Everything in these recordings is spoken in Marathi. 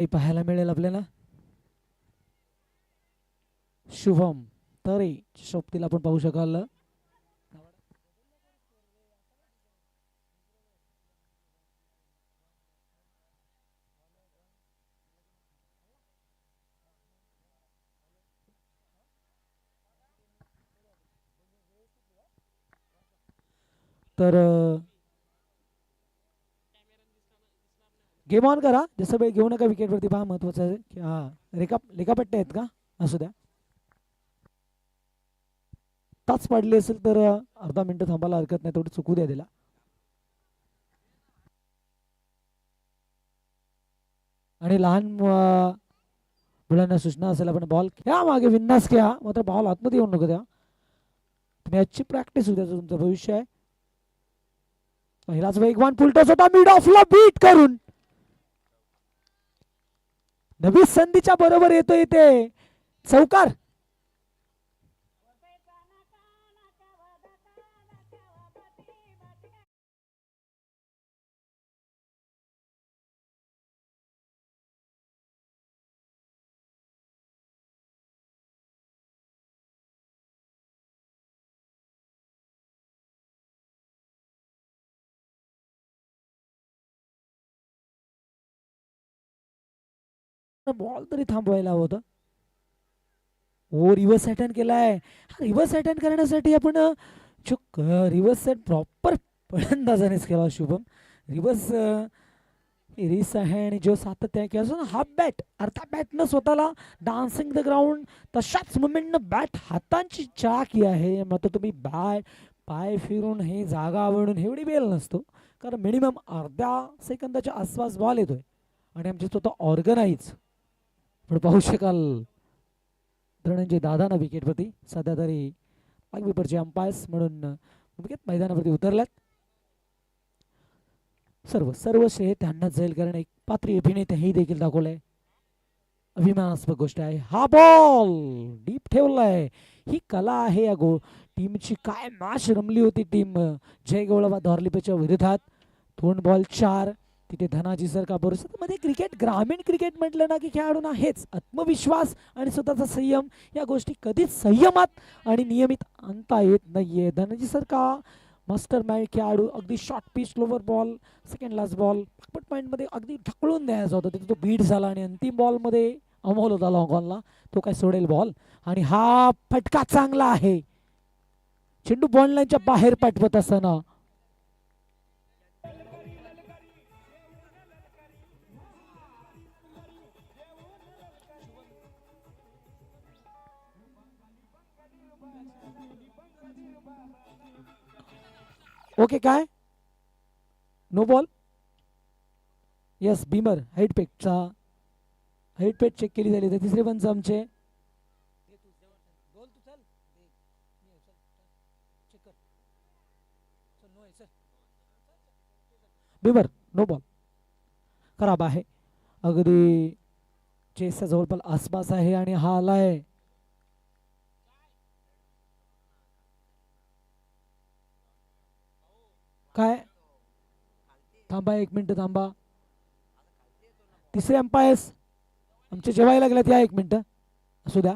पाहायला मिळेल आपल्याला. शुभम तरे सोबतीला आपण पाहू शकाल. तर गेम ऑन करा. जसं वेळ घेऊ नका विकेटवरती. पहा महत्वाचं आहे की हा रेखापट्टे आहेत का असू द्या. टच पडली असेल तर अर्धा मिनिट थांबायला हरकत नाही. तेवढी चुकू द्या तिला. आणि लहान मुलांना सूचना असेल आपण बॉल घ्या मागे विन्यास घ्या. मात्र बॉल आतमध्ये येऊन नको द्या. मॅचची प्रॅक्टिस होऊ द्या. तुमचं भविष्य आहे. पहिलाच वेगवान फुलटॉस होता मिड ऑफला बीट करून. नवी संधीच्या बरोबर येतो इथे चौकार. बॉल तरी थांबवायला हवं होतं. हो रिव्हर्स अटेंड केलाय. रिव्हर्स अटेंड करण्यासाठी आपण चुक रिव्हर्स सेट प्रॉपर फलंदाजानेच केला शुभम. रिव्हर्स रिस आहे आणि जो सातत्य आहे हाफ बॅट अर्धा बॅटनं स्वतःला डान्सिंग द ग्राउंड तशाच मुमेंटनं बॅट हातांची चाकी आहे. मात्र तुम्ही पाय फिरून हे जागा आवडून एवढी बेल नसतो. कारण मिनिमम अर्ध्या सेकंदाच्या आसपास बॉल येतोय आणि आमचे स्वतः ऑर्गनाईज पण पाहू शकाल. धनंजय दादाना विकेटवरती सध्या तरी पाचवीपरचे अंपायर्स म्हणून विकेट मैदानावरती उतरल्यात. सर्व सर्व श्रेय त्यांनाच जाईल कारण एक पात्री अभिनेते हे देखील दाखवलंय. अभिमानास्पद गोष्ट आहे. हा बॉल डीप ठेवलाय. ही कला आहे या टीमची. काय मॅच रमली होती टीम जय गवळवा धॉर्लिपेच्या विरोधात. 2 बॉल 4. तिथे धनाजी सर का मध्ये क्रिकेट ग्रामीण क्रिकेट म्हटलं ना की खेळाडूंना हेच आत्मविश्वास आणि स्वतःचा संयम या गोष्टी कधीच संयमात आणि नियमित आणता येत नाहीये. धनाजी सर का मास्टर माइंड खेळाडू अगदी short pitch slower ball second last ball मध्ये अगदी ढकलून द्यायचा होता. तिथे तो बीट झाला आणि अंतिम बॉलमध्ये अमोल होता लॉंग ऑनला. तो काय सोडेल बॉल आणि हा फटका चांगला आहे. चेंडू बॉल लाईनच्या बाहेर पाठवत असताना ओके काय no ball. Yes beamer height पेट चेक केली झाली. तिसरे पंच आमचे बीमर नो बॉल खराब आहे. अगदी चेसच्या जवळपास आसपास आहे आणि हा आलाय काय. थांबा 1 मिनिट थांबा. तिसरे अंपायर्स आमचे जेवायला लागल्यात. या 1 मिनिट असू द्या.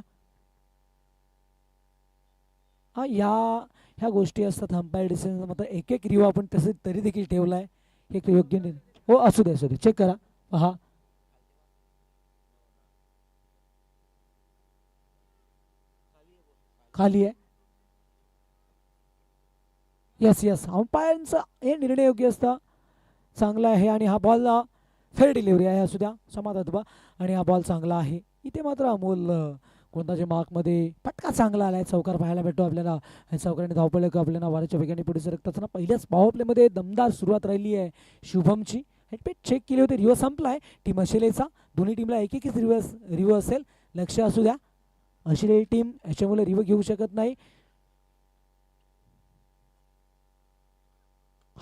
हा ह्या गोष्टी असतात अंपायर डिसिजन. मात्र एक एक रिव्ह आपण तसे तरी देखील ठेवलाय. एक योग्य नाही. हो असू दे चेक करा. पहा खाली आहे. यस अंपायरचं हे निर्णय योग्य असतं. चांगला आहे आणि हा बॉल फेअर डिलिव्हरी आहे असू द्या समाधान. आणि हा बॉल चांगला आहे. इथे मात्र अमोल कोणताच्या मार्कमध्ये फटका चांगला आलाय. चौकार पाहायला भेटतो आपल्याला. चौकाराने धावपळ आपल्याला वाऱ्याच्या वेगाने पुढे सरकताना पहिल्याच पॉवर प्लेमध्ये दमदार सुरुवात राहिली आहे शुभमची. हेडपेट चेक केले होते. रिव्ह संपलाय टीम अशिलेचा. दोन्ही टीमला एक एकच रिव्ह असेल. लक्ष असू द्या. अशिले टीम याच्यामुळे रिव्ह घेऊ शकत नाही.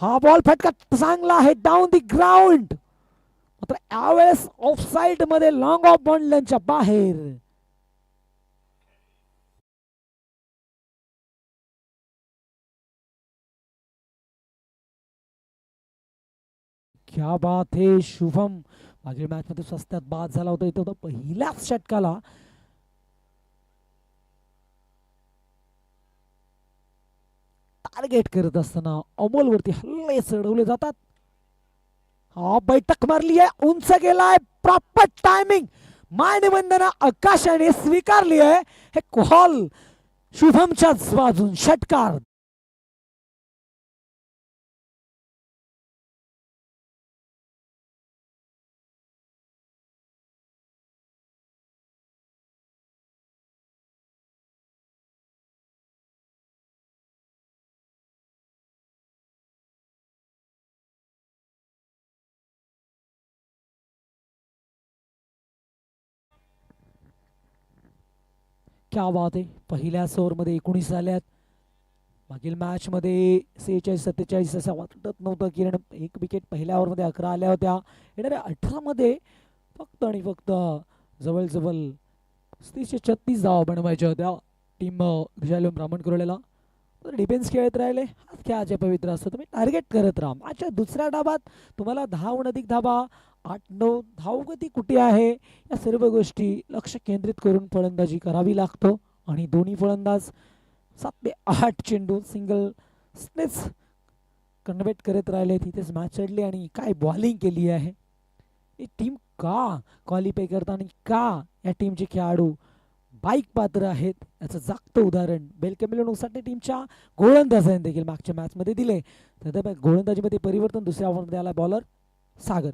हा बॉल फटका चांगला आहे डाऊन दी ग्राउंड. मात्र यावेळेस ऑफसाईड मध्ये लॉंग ऑफ बॉन्डच्या बाहेर. क्या बात है शुभम. मागील मॅच मध्ये स्वस्तात बाद झाला होता, इथे होता पहिल्याच षटकाला टार्गेट करत असताना अमोलवरती हल्ले चढवले जातात. हा बैठक मारली आहे, उंच गेलाय, प्रॉपर टायमिंग, मानवंदना आकाशाने स्वीकारली आहे. हे कॉल शुभमच्याच बाजून षटकार. क्या बात आहे, पहिल्याच ओव्हरमध्ये 19 झाल्यात. मागील मॅच मध्ये 46-47 असं वाटत नव्हतं, कारण एक विकेट पहिल्या ओव्हरमध्ये 11 आल्या होत्या. येणाऱ्या 18 मध्ये फक्त आणि फक्त जवळजवळ 36-36 धावा बनवायच्या होत्या टीम विशालम ब्राह्मणकुर्लेला. डिफेन्स खेळत राहिले, हाच खेळाचे पवित्र असतो. तुम्ही टार्गेट करत राहा. माझ्या दुसऱ्या डाबात तुम्हाला 10हून अधिक धाबा, 8-9 धावगती कुठे आहे, या सर्व गोष्टी लक्ष केंद्रित करून फलंदाजी करावी लागतो. आणि दोन्ही फलंदाज 7 ते 8 चेंडू सिंगल स्नेच कन्व्हर्ट करत राहिले. तिथेच मॅच चढली आणि काय बॉलिंग केली आहे. ही टीम का क्वालिफाय करताना का या टीमचे खेळाडू बाईक पात्र आहेत याचं जागतं उदाहरण बेलकॅमिलोसाठी टीमच्या गोलंदाजाने देखील मागच्या मॅच मध्ये दिले. तर गोलंदाजीमध्ये परिवर्तन, दुसऱ्या ओव्हरमध्ये आला बॉलर सागर.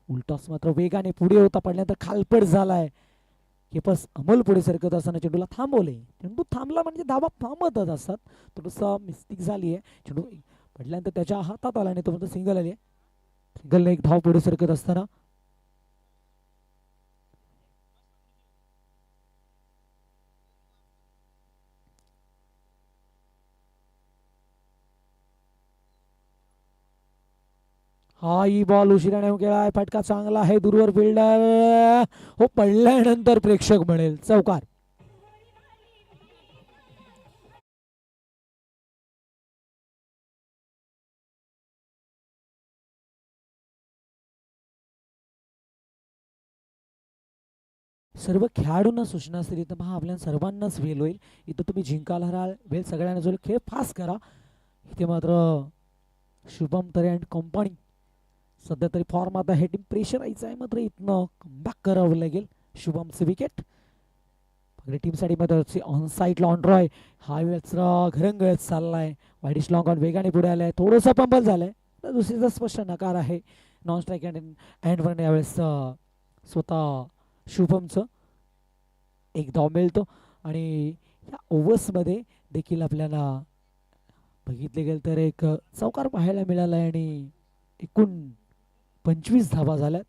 उलटॉस मात्र वेगाने पुढे होता, पडल्यानंतर खालपड झालाय. केपस अमोल पुढे सरकत असताना चेंडूला थांबवले. चेंडू थांबला म्हणजे धावा थांबतच असतात. थोडंसं मिस्टेक झाली आहे. चेंडू पडल्यानंतर त्याच्या हातात आला नाही, तो सिंगल आली. सिंगलने एक धाव पुढे सरकत असताना हा ही बॉल उशिराने केलाय, फटका चांगला आहे, दूरवर फिल्डर हो, पडल्यानंतर प्रेक्षक म्हणेल चौकार. सर्व खेळाडूंना सूचना असतील, तर पहा आपल्या सर्वांनाच वेल होईल. इथं तुम्ही जिंकायला हराल, वेल सगळ्यांना जो खेळ फास्ट करा. इथे मात्र शुभम तरे अँड कंपनी सध्या तरी फॉर्म आता हे टीम प्रेशराईज आहे, मात्र इथनं कमबॅक करावं लागेल. शुभमचे विकेट टीमसाठी मात्र ऑन साईड लॉन्ड्रॉय हा वेळच घरंगळत चाललाय. वाईडिश लॉंग ऑन वेगाने पुढे आलाय, थोडंसं पंबल झालंय, तर दुसरीचा स्पष्ट नकार आहे. नॉन स्ट्राईक अँड वन यावेळेस स्वतः शुभमचं एक धाव मिळतो. आणि या ओव्हर्समध्ये देखील आपल्याला बघितले गेलं तर एक चौकार पाहायला मिळाला आहे आणि एकूण 25 धावा झाल्यात.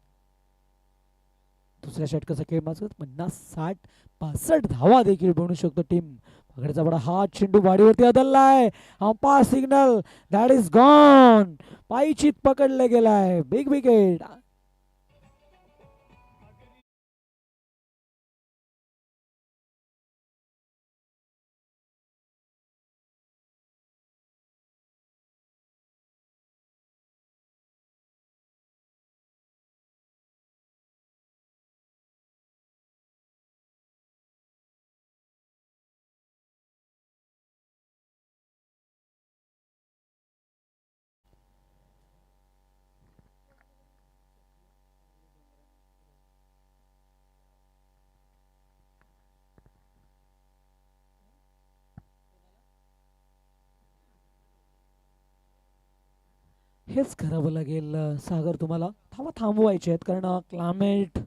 दुसऱ्या षटकाचा खेळ मात्र 50-60-65 धावा देखील बनू शकतो टीम. पकडचा बडा हा चेंडू वाडीवरती अदललाय, umpire signal, that is gone, पायचीत पकडले गेलाय, बिग विकेट. हेच करावं लागेल सागर, तुम्हाला धावा थांबवायचे आहेत, कारण क्लायमेट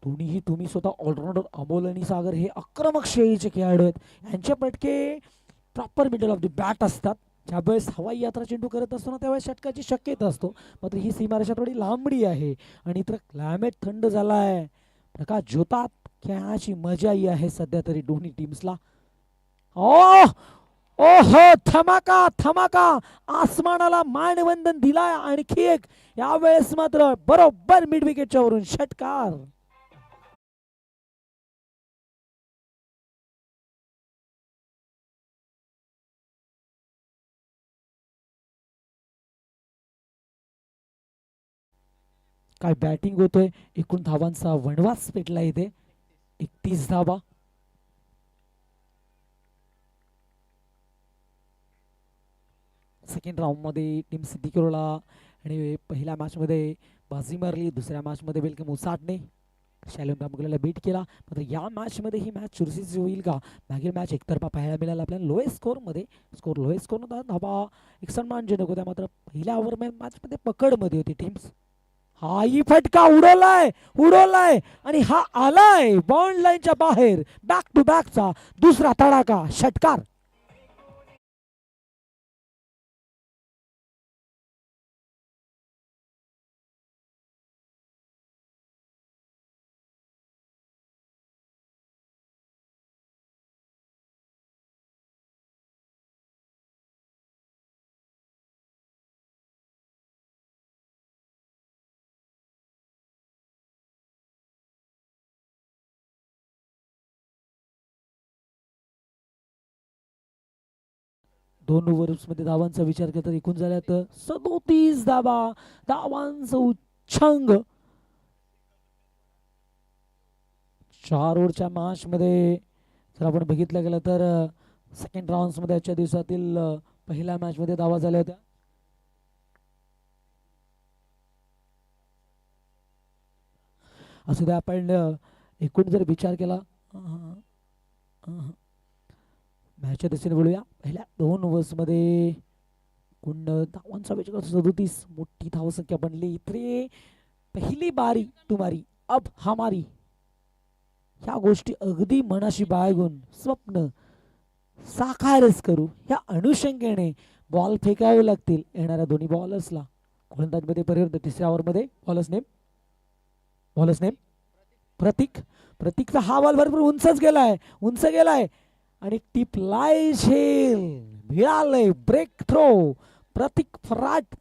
दोन्हीही तुम्ही स्वतः ऑलराऊंडर अमोल आणि सागर हे आक्रमक शैलीचे खेळाडू आहेत. यांचे पटके proper middle of the bat असतात. ज्यावेळेस हवाई यात्रा चेंडू करत असतो ना, त्यावेळेस षटकाची शक्यता असतो. मात्र ही सीमारेषा थोडी लांबडी आहे आणि इतर क्लायमेट थंड झाला आहे. प्रकाश जोतात, खेळाची मजाही आहे सध्या तरी दोन्ही टीम्सला. ओ ओहो, धमाका धमाका, आसमानाला मानवंदन दिलाय. आणखी एक, यावेळेस मात्र बरोबर मिड विकेटच्या वरून षटकार. काय बॅटिंग होतोय. एकूण धावांचा वणवास पेटला इथे. 31 धावा. सेकंड राऊंडमध्ये टीम सिद्दीकीरोला आणि पहिल्या मॅचमध्ये बाजी मारली. दुसऱ्या मॅचमध्ये वेलकम उसाटने शॅलोम बामुगलेला बीट केला. मात्र या मॅचमध्ये ही मॅच चुरशीची होईल का? मागील मॅच एकतर्फा पाहायला मिळाला आपल्याला. लोएस्ट स्कोरमध्ये लोएस्ट स्कोर नव्हता. धावा एक सन्मानजनक होत्या. मात्र पहिल्या ओव्हर मॅचमध्ये पकडमध्ये होती टीम्स. हाही फटका उडवलाय आणि हा आलाय बाउंड लाईनच्या बाहेर. बॅक टू बॅकचा दुसरा तडाखा षटकार. दोन ओव्हर्समध्ये धावांचा विचार केला तर एकूण झाल्या तर 37 धावा. धावांचं उच्चांक 4 ओव्हरच्या मॅचमध्ये जर आपण बघितलं गेलं तर सेकंड राऊंड्समध्ये आजच्या दिवसातील पहिल्या मॅचमध्ये धावा झाल्या होत्या. असू द्या आपण एकूण जर विचार केला मॅचच्या दिशेने बोलूया. पहिल्या 2 ओव्हर्समध्ये एकूण धावांचा विचार 37 मोठी धावसंख्या बनली इथे. पहिली बारी तुम्हारी अब हमारी ह्या गोष्टी अगदी मनाशी बाळगून स्वप्न साकारच करू ह्या अनुषंगाने बॉल फेकावे लागतील येणाऱ्या दोन्ही बॉलर्सला. गोलंदाजमध्ये पर्यंत तिसऱ्या ओव्हरमध्ये बॉलर्स नेम प्रतीक. प्रतीकचा हा बॉल भरपूर उंच गेलाय आणि टिपलाय झेल मिळालंय ब्रेक थ्रो. प्रतीक फराट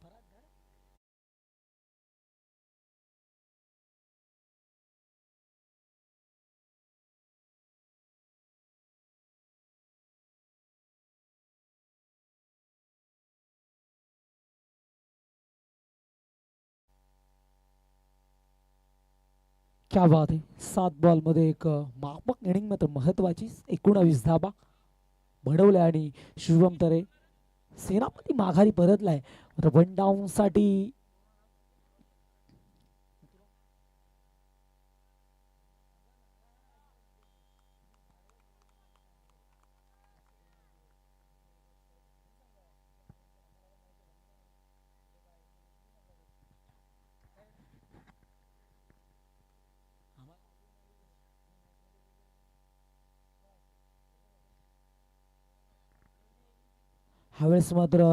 क्या बात आहे. 7 बॉल मध्ये एक माफक इनिंग मात्र महत्वाची. 19 धाबा बडवल्या आणि शुभम तरे सेनापती माघारी परतलाय. वन डाऊन साठी ह्यावेळेस मात्र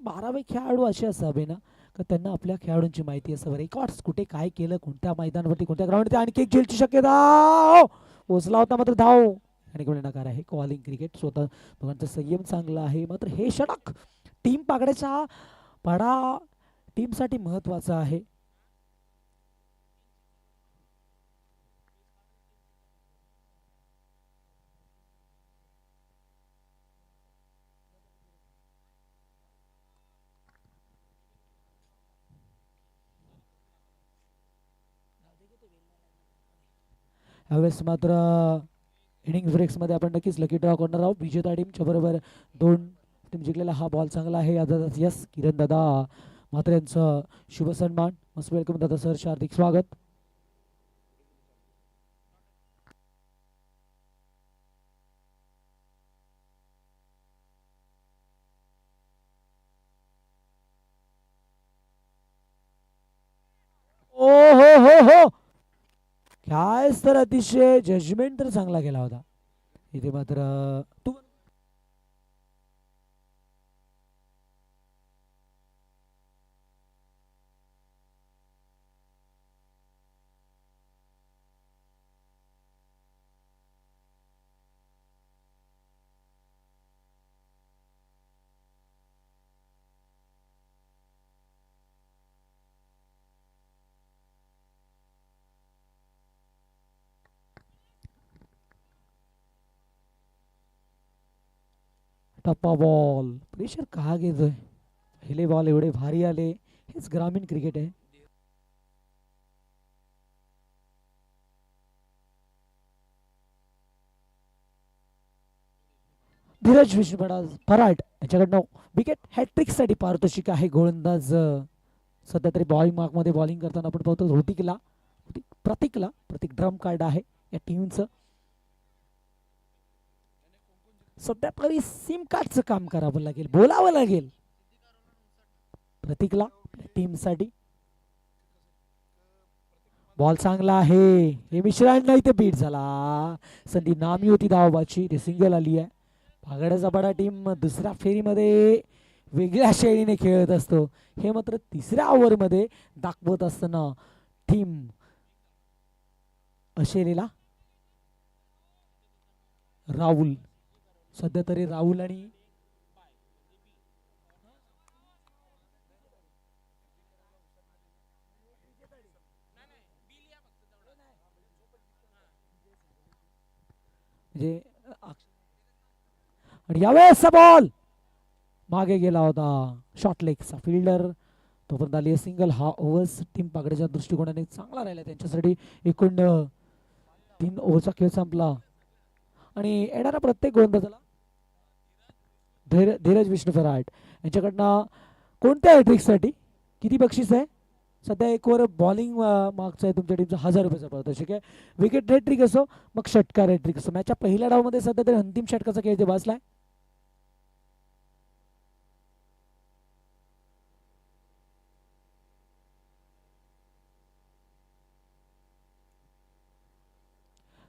12वे खेळाडू असे असावे ना का त्यांना आपल्या खेळाडूंची माहिती असावं. रेकॉर्ड्स कुठे काय केलं, कोणत्या मैदानावरती, कोणत्या ग्राउंडवरती. आणखी एक झेलची शक्यता. पोचला होता मात्र धाव आणि कोणी नकार आहे. कॉलिंग क्रिकेट स्वतः दोघांचा संयम चांगला आहे. मात्र हे षटक टीम पाकड्याचा पाडा टीमसाठी महत्वाचा आहे. यावेळेस मात्र इनिंग ब्रेक्समध्ये आपण नक्कीच लकी ड्रॉ करणार आहोत. विजेता टीमच्या बरोबर 2 टीम जिंकलेला हा बॉल चांगला आहे. यस किरण दादा मात्र यांचं शुभ सन्मान. मस्त वेलकम दादा सर, हार्दिक स्वागत. ओ हो काय तर अतिशय जजमेंट तर चांगला केला होता इथे मात्र. तू टप्पा बॉल प्रेशर का घेतोय पहिले बॉल एवढे भारी आले. हेच ग्रामीण क्रिकेट आहे. धीरज विष्णू पराड याच्याकडनं विकेट हॅट्रिक साठी पारितोषिक आहे. गोलंदाज सध्या तरी बॉलिंग मार्क मध्ये बॉलिंग करताना आपण पाहतो प्रतीक ड्रम कार्ड आहे या टीमचं. सध्या तरी सिम कार्डचं काम करावं लागेल, बोलावं लागेल प्रतीकला टीम साठी. बॉल चांगला आहे. हे मिश्रांना इथे बीट झाला. संधी नामी होती धावबाची, ते सिंगल आली आहे. पागड्या जबाडा टीम दुसऱ्या फेरीमध्ये वेगळ्या शैलीने खेळत असतो. हे मात्र तिसऱ्या ओव्हरमध्ये दाखवत असताना टीम अशेरीला राहुल, सध्या तरी राहुल आणि म्हणजे आणि यावेळेसचा बॉल मागे गेला होता. शॉर्ट लेगचा फिल्डर तोपर्यंत आली सिंगल. हा ओव्हर्स टीम पागड्याच्या दृष्टिकोनाने चांगला राहिला त्यांच्यासाठी. एकूण 3 ओव्हरचा खेळ संपला आणि येणारा प्रत्येक गोलंदाजाला धीरज विष्णू फराट यांच्याकडनं कोणत्या ट्रिकसाठी किती बक्षीस आहे? सध्या एक ओव्हर बॉलिंग मागचा आहे तुमच्या टीमचा 1000 रुपयाचा पारितोषिक आहे. विकेट हॅट्रिक असो मग षटकार हॅट्रिक असो, मॅचच्या पहिल्या डावमध्ये सध्या तरी अंतिम षटकाचा खेळ ते बसलाय.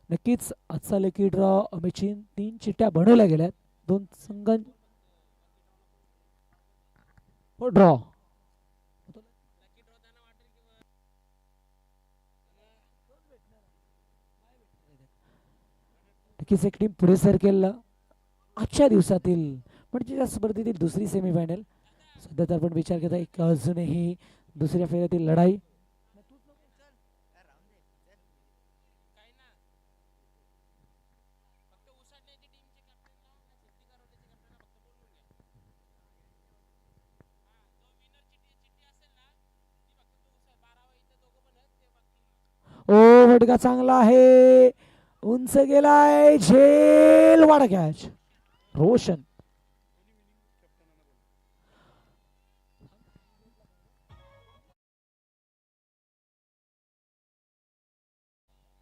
नक्कीच आजचा लकी ड्रॉ अमितची 3 चिठ्ठ्या बनवल्या गेल्यात. 2 संघ ड्रॉ. नक्कीच एक टीम पुढे सरकेल आजच्या दिवसातील म्हणजे या स्पर्धेतील दुसरी सेमीफायनल. सध्या तर आपण विचार करता एक अजूनही दुसऱ्या फेऱ्यातील लढाई. ओ फटका चांगला आहे, उंच गेलाय, झेल वाडा कॅच. रोशन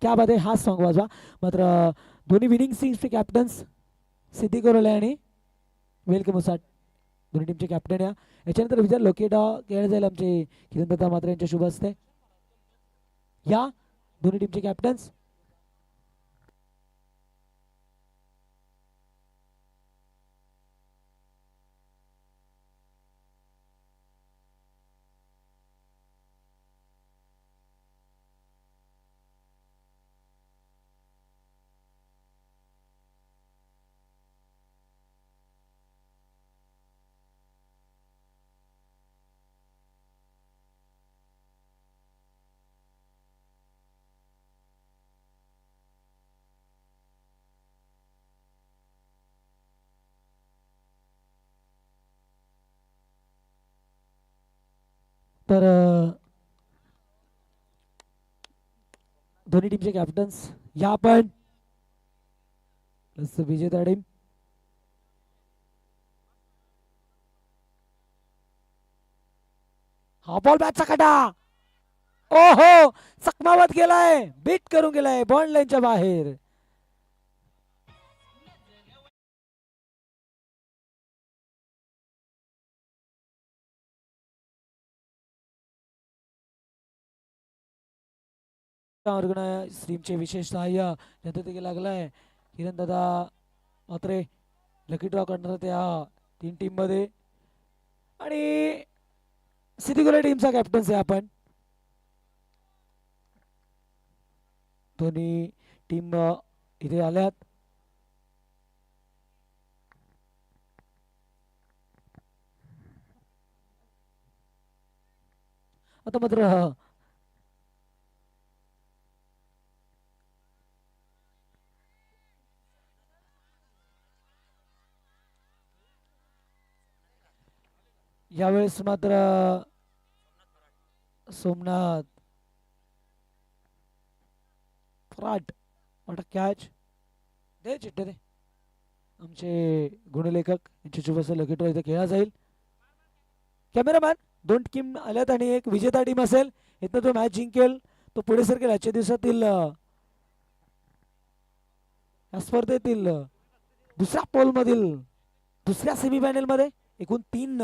क्या बात आहे. हा सॉन्ग वाजवा. मात्र दोन्ही विनिंग टीमचे कॅप्टन्स सिद्धी कोरोले आणि वेलके मुसाट दोन्ही टीमचे कॅप्टन या. याच्यानंतर विचार लोकेटा खेळ जाईल आमचे किरण दत्ता मात्र यांच्या शुभ असते या दोन्ही टीमचे कॅप्टन्स. तर दोन्ही टीमचे कॅप्टन्स या पण विजेता टीम. हा बॉल बॅटचा खड्डा. ओहो चकमावत गेलाय, बीट करून गेलाय बॉन्ड लाईनच्या बाहेर. स्ट्रीमचे विशेष सहाय्य जनतेला लागलाय किरण दादा मात्रे. लकी ड्रॉ करणार त्या 3 टीम मध्ये आणि सिद्धिगोला टीमचा कॅप्टन्स आहे आपण. दोन्ही टीम इथे आल्यात. आता मात्र यावेळेस मात्र सोमनाथ फराट मोठा कॅच दे चिट्टे दे. आमचे गुणलेखक यांची शुभ लकी ड्रॉ इथे खेळला जाईल. कॅमेरामॅन दोन टीम आल्यात आणि एक विजेता टीम असेल इथं तो मॅच जिंकेल तो पुढे सरकेल. आजच्या दिवसातील या स्पर्धेतील दुसऱ्या पोल मधील दुसऱ्या सेमीफायनल मध्ये एकूण 3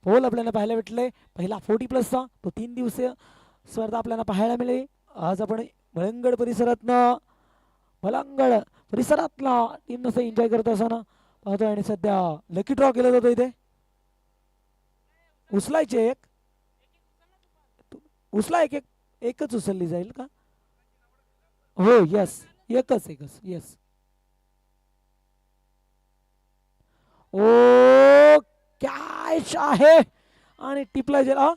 पोल आपल्याला पाहायला भेटले. पहिला 40+चा तो 3 दिवसीय स्पर्धा आपल्याला पाहायला मिळेल. आज आपण मलंगड परिसरातला टीम नसं एन्जॉय करत असताना पाहतोय आणि सध्या लकी ड्रॉ केला जातो इथे. उचलायचे उचला एकच उचलली जाईल का? हो यस एकच यस. ओ कॅच आहे आणि टिपला गेला.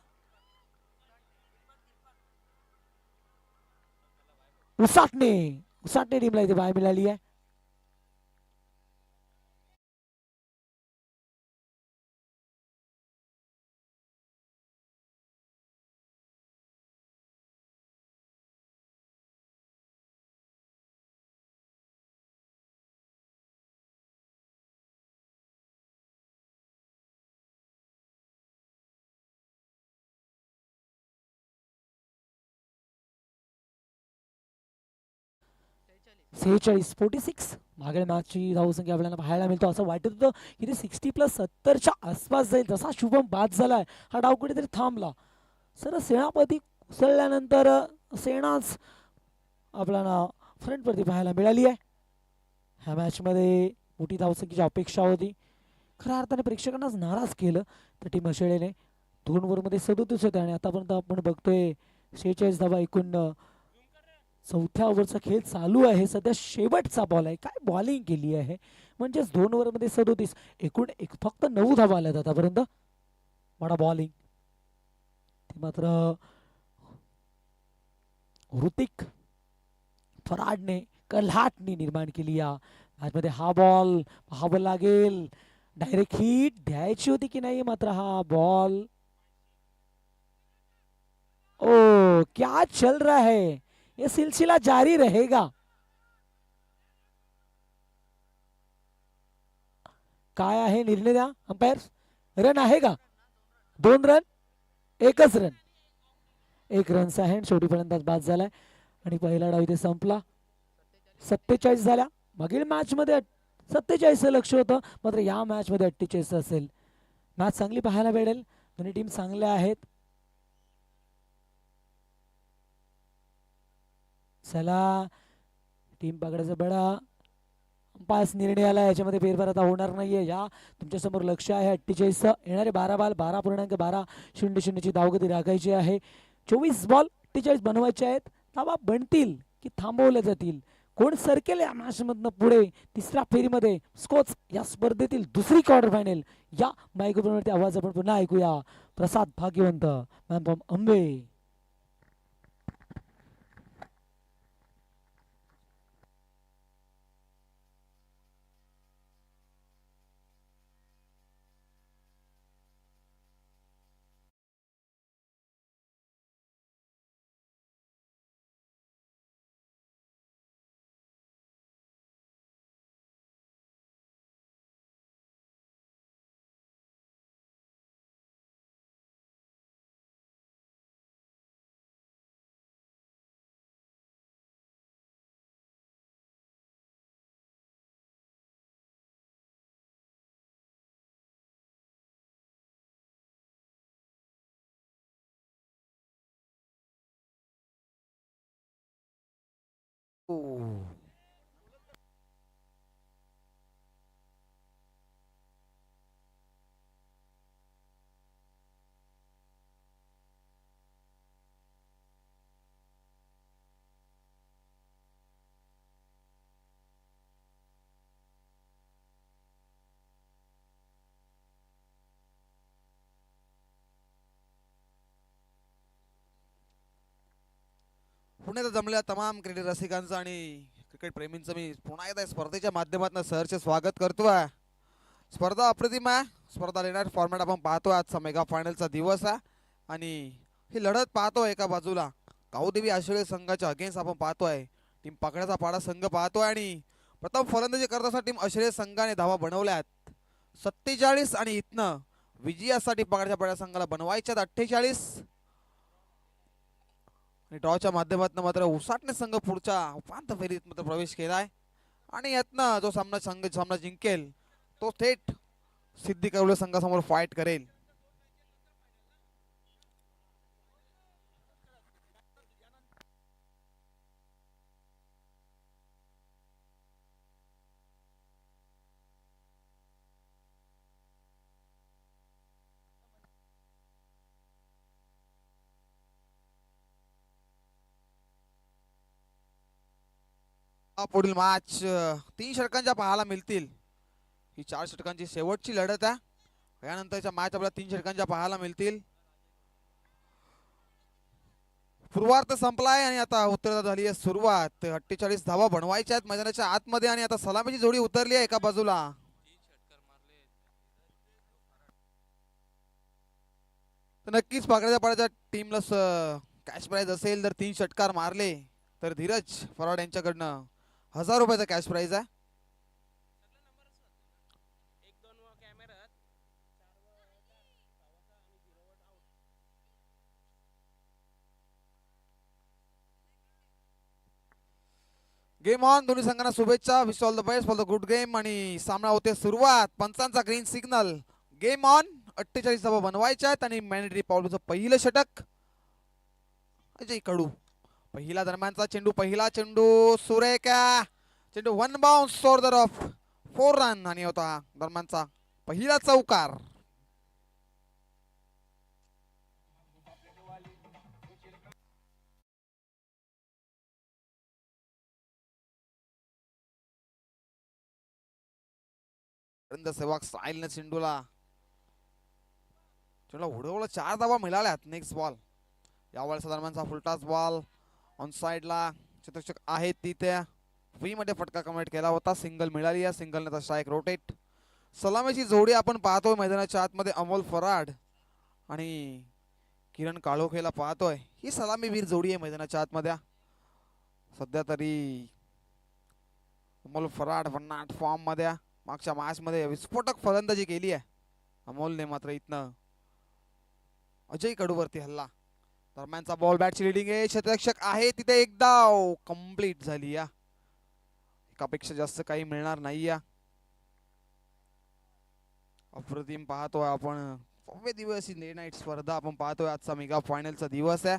उसाटणे टीमला इथे बाय मिळाली आहे. सेहेचाळीस 46 मागील मॅचची धावसंख्या आपल्याला पाहायला मिळतो. असं वाटत होतं की ते 60+70च्या आसपास जाईल. जसा शुभम बाद झालाय हा डाव कुठेतरी थांबला. सर सेनापती उसळल्यानंतर सेनाच आपल्याला फ्रंटवरती पाहायला मिळाली आहे. ह्या मॅचमध्ये मोठी धावसंख्येची अपेक्षा होती. खऱ्या अर्थाने प्रेक्षकांनाच नाराज केलं त्या टीम अशेळेने. 2 ओव्हरमध्ये 37 होते आणि आतापर्यंत आपण बघतोय 46 धावा एकूण. चौथ्या ओव्हरचा खेळ चालू आहे. सध्या शेवटचा बॉल आहे. काय बॉलिंग केली आहे म्हणजेच 2 ओव्हरमध्ये 37 एकूण फक्त 9 धावा आल्यात आतापर्यंत. मोठा बॉलिंग मात्र ऋतिक फराडने कल्हाटने निर्माण केली या मॅचमध्ये. हा बॉल लागेल डायरेक्ट हिट द्यायची होती की नाही मात्र हा बॉल. ओ क्या चल रहा है ये सिलसिला जारी रहेगा. काय आहे निर्णय द्या अंपायर. रन आहे का? 2 रन 1च रन 1 रन्स आहे. शेवटी फलंदाज बाद झालाय आणि पहिला डाव इथे संपला. 47 झाल्या. मागील मॅच मध्ये 47 लक्ष होतं मात्र या मॅच मध्ये 48 असेल. मॅच चांगली पाहायला मिळेल. दोन्ही टीम चांगल्या आहेत. चला टीम पकडायचा बडा. पास निर्णय आला याच्यामध्ये फेरफार आता होणार नाहीये. या तुमच्या समोर लक्ष आहे 48 येणारे 12 बॉल 12.1200 ची धावगती राखायची आहे. 24 बॉल 48 बनवायचे आहेत. धावा बनतील की थांबवल्या जातील. कोण सरकेल या मॅच मधनं पुढे तिसऱ्या फेरीमध्ये स्कोच या स्पर्धेतील दुसरी क्वार्टर फायनल. या मायक्रोफोनवरती आवाज आपण पुन्हा ऐकूया. प्रसाद भाग्यवंत मॅम फ्रॉम अंबे. पुण्यात जमलेल्या तमाम क्रिकेट रसिकांचं आणि क्रिकेट प्रेमींचं मी पुन्हा एकदा स्पर्धेच्या माध्यमातून सहर्ष स्वागत करतो. स्पर्धा अप्रतिम आहे. स्पर्धा देणार फॉर्मॅट आपण पाहतोय. आजचा मेगा फायनलचा दिवस आहे आणि ही लढत पाहतोय. एका बाजूला गावदेवी आशिर्वाद संघाच्या अगेन्स्ट आपण पाहतोय टीम पाकड्याचा पाडा संघ पाहतोय आणि प्रथम फलंदाजी करत असताना टीम आशिर्वाद संघाने धावा बनवल्यात 47 आणि इथनं विजयासाठी पाकड्याच्या पाड्या संघाला बनवायच्यात 48 आणि ड्रॉच्या माध्यमातून मात्र उसाटणे संघ पुढच्या उपांत्य फेरीत मात्र प्रवेश केलाय आणि यातनं जो सामना जिंकेल तो थेट सिद्धी कवले संघासमोर फाईट करेल. पुढील मॅच 3 षटकांच्या पाहायला मिळतील. ही 4 षटकांची शेवटची लढत आहे. यानंतरच्या मॅच आपल्याला 3 षटकांच्या पाहायला मिळतील. पूर्वार्ध संपलाय आणि आता उत्तर झाली आहे सुरुवात. 48 धावा बनवायच्या आहेत मैदानाच्या आतमध्ये आणि आता सलामीची जोडी उतरली आहे एका बाजूला. तर नक्कीच पाकड्याच्या पाड्याच्या टीमला कॅश प्राइज असेल तर 3 षटकार मारले तर धीरज फराड यांच्याकडनं 1000 रुपयाचा कॅश प्राइज आहे. Game on. दोन्ही संघांना शुभेच्छा. Wish all the best for the good game आणि सामना होते सुरुवात. पंचांचा ग्रीन सिग्नल. Game on. 48 धावा बनवायच्या आहेत आणि मॅनेटरी पावलचं पहिलं षटक अजय कडू. पहिला दरम्यानचा चेंडू. पहिला चेंडू सुरेखा चेंडू. 1 bounce for the of 4 run आणि होता दरम्यानचा पहिला चौकार. सेवाग साहिलने चेंडूला उडवलं. 4 धावा मिळाल्यात. Next ball. यावेळेस दरम्यानचा फुलटाच बॉल ऑन साइडला. चतुष्क आहे तिथे फ्री मध्ये फटका कमिट केला होता. सिंगल मिळाली आहे. सिंगलने स्ट्राईक रोटेट. सलामीची जोडी आपण पाहतोय मैदानाच्या आतमध्ये. अमोल फराड आणि किरण काळोखेला पाहतोय. ही सलामीवीर जोडी आहे मैदानाच्या आतमध्ये सध्या तरी. अमोल फराड भन्नाट फॉर्म मध्ये. मागच्या मॅच मध्ये विस्फोटक फलंदाजी केली आहे अमोलने. मात्र इथनं अजय कडूवरती हल्ला. दरम्यानचा बॉल बॅटची लिडिंग आहे. क्षेत्ररक्षक आहे तिथे. एक धाव कंप्लीट झाली. या एकापेक्षा जास्त काही मिळणार नाही. या अप्रतिम पाहतोय आपण. भव्य दिवस डे नाईट स्पर्धा आपण पाहतोय. आजचा मेगा फायनलचा दिवस आहे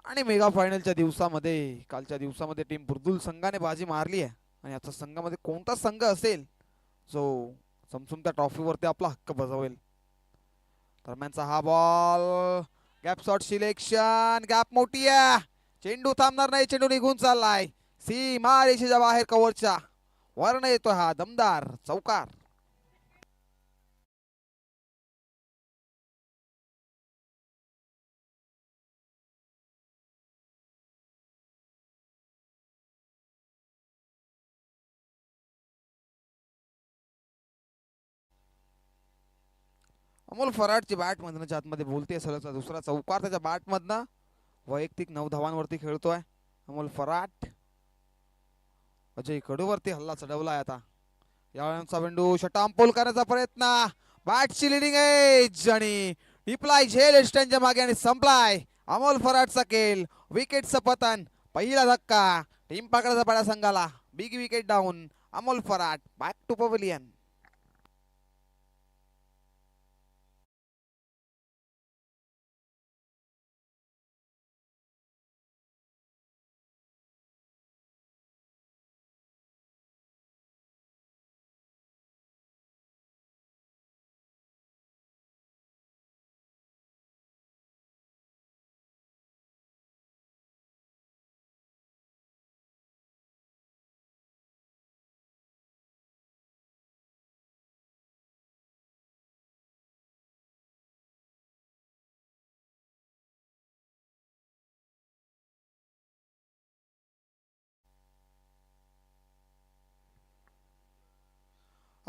आणि मेगा फायनलच्या दिवसामध्ये कालच्या दिवसामध्ये टीम बुर्दुल संघाने बाजी मारली आहे आणि आजच्या संघामध्ये कोणता संघ असेल जो समसुमत्या ट्रॉफीवरती आपला हक्क बजावेल. दरम्यानचा हा ball. Gap shot selection. Gap मोठी आहे. चेंडू थांबणार नाही. चेंडू निघून चाललाय. सीमा रेषेच्या बाहेर कव्हरच्या वरनं येतो हा दमदार चौकार. अमोल फराडची बॅट मधनं आतमध्ये बोलते. सलगचा दुसरा चौकार त्याच्या बॅट मधनं. वैयक्तिक 9 धावांवरती खेळतोय अमोल फराट. अजय कडूवरती हल्ला चढवलाय आता. यावेळेचा चेंडू षटाम पोल करण्याचा प्रयत्न. बॅटची लिडिंग एज आणि रिप्लाय झेल स्टँडच्या मागे आणि संपलाय. अमोल फराटचा केल. विकेटचं पतन. पहिला धक्का टीम पाकड्याचा पाड्या संघाला. Big wicket down. Amol Farat back to pavilion.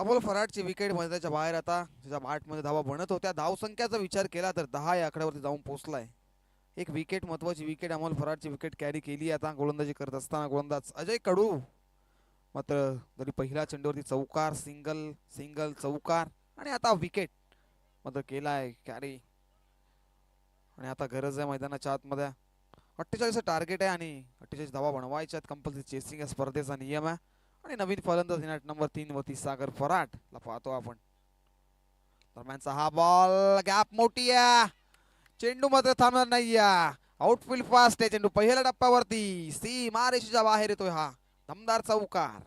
Amol फराडची विकेट मैदानाच्या बाहेर आता त्याच्या मध्ये धावा बनत होत्या. धावसंख्याचा विचार केला तर 10 या आकड्यावरती जाऊन पोहोचलाय. एक विकेट, महत्वाची विकेट, अमोल फराडची विकेट कॅरी केली आता गोलंदाजी करत असताना गोलंदाज अजय कडू मात्र जरी पहिल्या चेंडूवरती चौकार, सिंगल सिंगल चौकार आणि आता विकेट मात्र केलाय कॅरी. आणि आता गरज आहे मैदानाच्या आतमध्ये 48 टार्गेट आहे आणि 48 धावा बनवायच्यात. कंपल्सरी चेसिंग या स्पर्धेचा नियम आहे. आणि नवीन फलंदाज नॅट नंबर 3 वरती सागर फराट ला पाहतो आपण. दरम्यानचा हा बॉल, गॅप मोठी आहे, चेंडू मात्र थांबणार नाही. आउटफील्ड फास्ट आहे चेंडू, पहिल्या टप्प्यावरती सीमारेषेच्या बाहेर येतोय हा दमदार चौकार.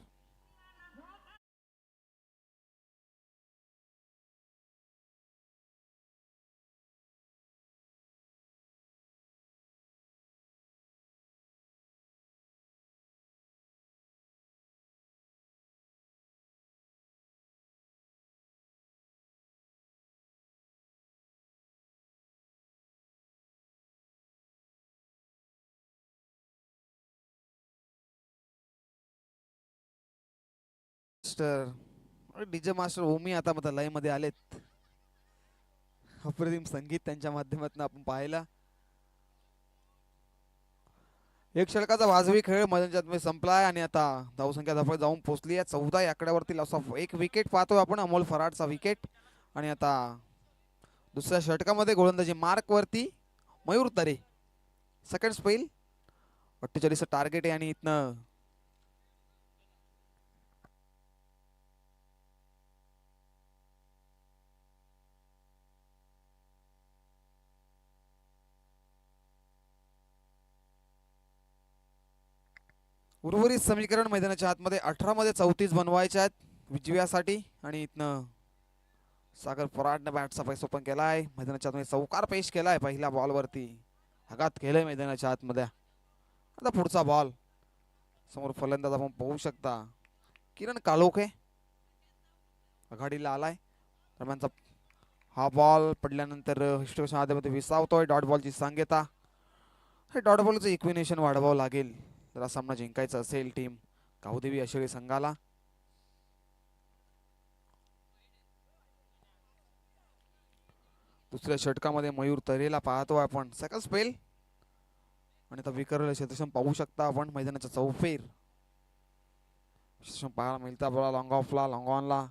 डीजे मास्टर ओमी आता मात्र लय मध्ये आलेत. अप्रतिम संगीत त्यांच्या माध्यमातून आपण पाहिला. एक षटकाचा वाजवी खेळ मैदानाच्या संपलाय आणि आता धावसंख्या धावपळ जाऊन पोहोचली आहे 14 या आकड्यावरती. लॉस ऑफ एक विकेट पाहतोय आपण अमोल फराडचा विकेट. आणि आता दुसऱ्या षटकामध्ये गोलंदाजी मार्क वरती मयूर तरे, सेकंड स्पेल, 48 टार्गेट आहे. आणि इथनं उर्वरित समीकरण मैदानाच्या आतमध्ये 18 मध्ये 34 बनवायचे आहेत विजयासाठी. आणि इथनं सागर फराडने बॅटचा पैस ओपन केलाय. मैदानाच्या आतमध्ये चौकार पेश केलाय, पहिल्या बॉल वरती आघात केलाय मैदानाच्या आतमध्ये. आता पुढचा बॉल, समोर फलंदाज आपण पाहू शकता किरण काळोखे आघाडीला आलाय. दरम्यानचा हा बॉल पडल्यानंतर हिस्ट्रीच्या माध्यमातून विसावतोय. डॉट बॉलची सांगता, हे डॉट बॉलचं इक्विनेशन वाढवावं लागेल जर हा सामना जिंकायचा असेल टीम गावदेवी आशिळे संघाला. दुसऱ्या षटकामध्ये मयूर तरेला पाहतो आपण, सेकंड स्पेल. आणि आता विकरलेलं क्षेत्रक्षम पाहू शकता आपण मैदानाच्या चौफेर पाहायला मिळता. बॉला लॉंग ऑफला, लॉंग ऑनला,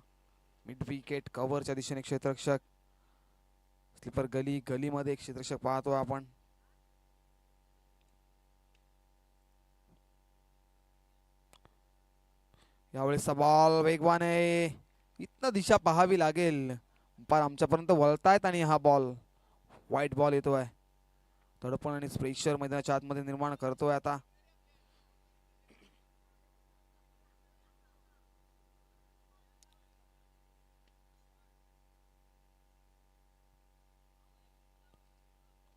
मिड विकेट कव्हरच्या दिशेने क्षेत्ररक्षक, स्लीपर गली, गलीमध्ये एक क्षेत्ररक्षक पाहतो आपण. यावेळेसचा बॉल वेगवान आहे, इथनं दिशा पाहावी लागेल. अंपायर आमच्यापर्यंत वळतायत आणि हा बॉल वाईट बॉल येतोय. धडपण आणि प्रेशर मैदानाच्या आतमध्ये निर्माण करतोय आता.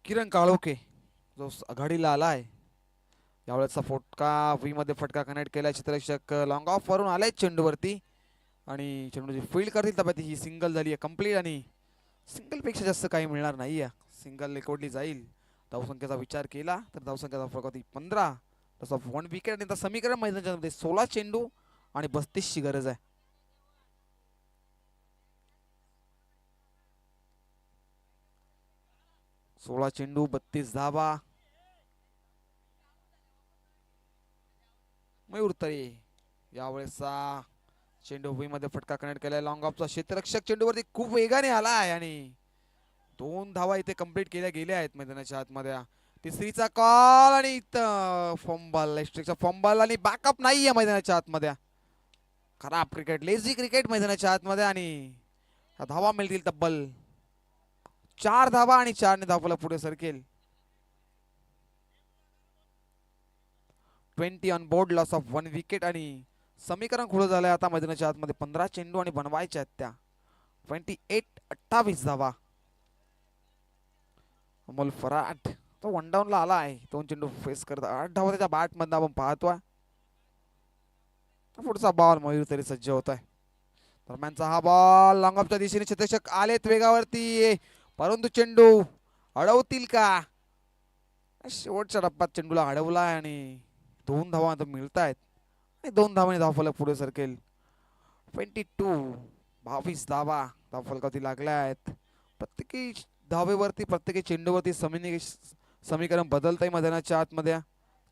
किरण काळोखे जो आघाडीला आलाय, यावेळेसचा फटका व्ही मध्ये फटका कनेक्ट केलाय. चित्ररक्षक लॉंग ऑफ वरून आलाय चेंडूवरती आणि चेंडूची फील्ड करतील तब्यात ही सिंगल झाली आहे कंप्लीट. आणि सिंगल पेक्षा जास्त काही मिळणार नाही आहे, सिंगल रेकॉर्डली जाईल. धावसंख्येचा विचार केला तर धावसंख्येचा फरक होती 15, तसा 1 विकेट. आणि आता समीकरण मैदानाच्या 16 चेंडू आणि 32 ची गरज आहे. सोळा चेंडू 32 धावा. मयूर तरे यावेळेसचा चेंडू भुई मध्ये फटका कनेक्ट केलाय. लॉंग ऑफचा क्षेत्ररक्षक चेंडूवरती खूप वेगाने आलाय आणि 2 धावा इथे कंप्लीट केल्या गेल्या आहेत मैदानाच्या आतमध्ये. तिसरीचा कॉल आणि इथं फंबल, एक्स्ट्रिकचा फंबल आणि बॅकअप नाहीये मैदानाच्या आतमध्ये. खराब क्रिकेट, लेझी क्रिकेट मैदानाच्या आतमध्ये. आणि धावा मिळतील तब्बल 4 धावा आणि 4 ने धावला पुढे सरकेल. 20 on board, loss of 1 wicket. आणि समीकरण खुलं झालंय आता मैदानाच्या आतमध्ये 15 चेंडू आणि बनवायच्या आहेत त्या 28 धावा. अमोल फराट तो 1 डाऊन ला आला आहे, 2 चेंडू फेस करत 8 धावा त्याच्या बॅट मधून आपण पाहतोय. पुढचा बॉल मयूर तरी सज्ज होत आहे. दरम्यानचा हा बॉल लॉंग ऑफच्या दिशेने क्षेत्ररक्षक आलेत वेगावरती, परंतु चेंडू अडवतील का? शेवटच्या टप्प्यात चेंडूला अडवलाय आणि 2 धावा आता मिळत आहेत आणि 2 धावांनी धावफलक पुढे सरकेल. 22 22 धावा धावफलकावरती लागल्या आहेत. प्रत्येकी धावेवरती प्रत्येकी चेंडूवरती समीकरण बदलतंय मैदानाच्या आतमध्ये.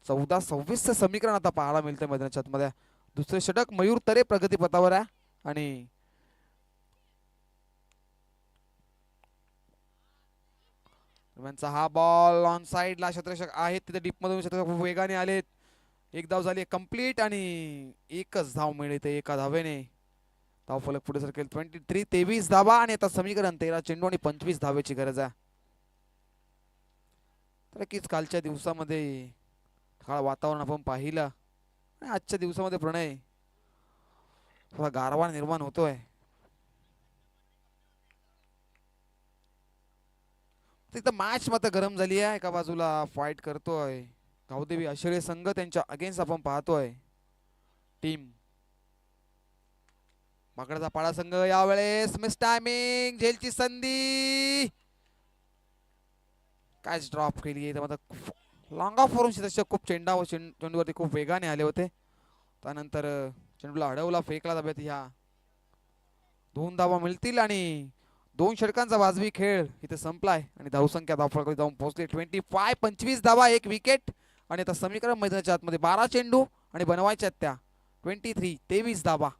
14-26 समीकरण आता पाहायला मिळतंय मैदानाच्या आतमध्ये. दुसरे षटक मयूर तरे प्रगतीपथावर आहे आणि हा बॉल ऑन साइडला क्षेत्ररक्षक आहेत तिथे डीप मधून क्षेत्ररक्षक खूप वेगाने आलेत. एक धाव झाली कंप्लीट आणि एकच धाव मिळते एका धावेने. धावफलक पुढे सरकेल. 23 धावा आणि आता समीकरण 13 चेंडू आणि 25 धावेची गरज आहे. तर नक्कीच कालच्या दिवसामध्ये काळ वातावरण आपण पाहिलं आणि आजच्या दिवसामध्ये प्रणय थोडा गारवा निर्माण होतोय. तिथं मॅच मात्र गरम झाली आहे. एका बाजूला फाईट करतोय गावदेवी आशिळे संघ, त्यांच्या अगेन्स्ट आपण पाहतोय टीम माकडचा पाडा संघ. यावेळेस मिस टायमिंग, झेलची संधी, कॅच ड्रॉप केली. लॉंग ऑफ वरून खूप चेंडूवरती खूप वेगाने आले होते. त्यानंतर चेंडूला अडवला, फेकला धाब्यात. ह्या 2 धावा मिळतील आणि 2 षटकांचा वाजवी खेळ इथे संपलाय आणि धावसंख्या धावफलकावर जाऊन पोहोचली 25 धावा, 1 विकेट आणि आता समीकरण मैदानाच्या आतमध्ये 12 चेंडू आणि बनवायच्या त्या 23 धावा.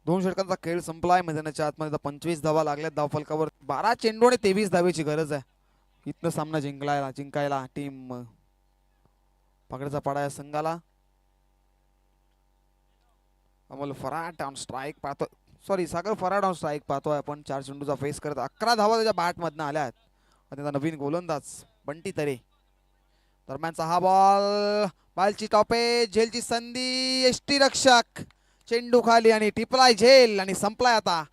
दोन षटकांचा खेळ संपलाय मैदानाच्या आतमध्ये. 25 धावा लागल्यात धावफलकावर. 12 चेंडू आणि 23 धावेची गरज आहे इथनं सामना जिंकायला टीम पकडाचा पाडा या संघाला. अमोल फराट ऑन स्ट्राईक पाहतो, सॉरी सागर फराट ऑन स्ट्राईक पाहतोय आपण. 4 चेंडूचा फेस करत 11 धावा त्याच्या बॅट मधनं आल्या आहेत. आणि त्याचा नवीन गोलंदाज बंटी तरे. दरम्यानचा हा बॉलची टॉपेज, झेलची संधी, यष्टी रक्षक, चेंडू खाली आणि टिपलाय झेल आणि संपलाय आता